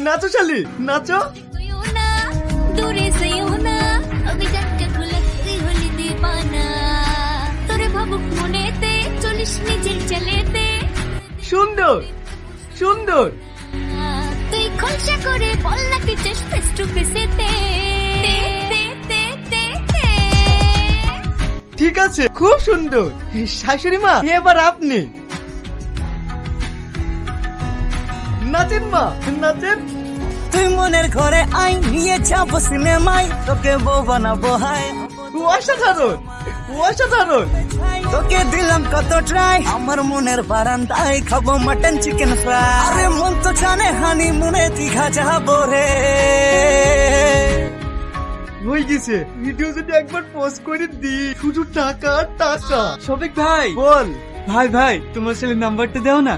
নাচো শালি, নাচো। সুন্দর সুন্দর। তুই খোলসা করে বল না কি চাস ফেস টু ফেসেতে। ঠিক আছে, খুব সুন্দর। শাশুড়ি মা, এবার আপনি নাচেন মা, নাচেন। তুই মনের ঘরে আই, নিয়ে যাবো সিনেমায়, তোকে বউ বানাবো হাই। অসাধারণ অসাধারণ। তোকে দিলাম কত ট্রাই, আমার মনের বারান্দায় খাবো মাটন চিকেন ফ্রাই। আরে মন তো জানে হানি মুনে দীঘা যাবো রে। হয়ে গেছে, ভিডিও যদি একবার পোস্ট করে দি, শুধু টাকা আর টাকা। শফিক ভাই, বল। ভাই তোমার ছেলের নাম্বারটা দাও না।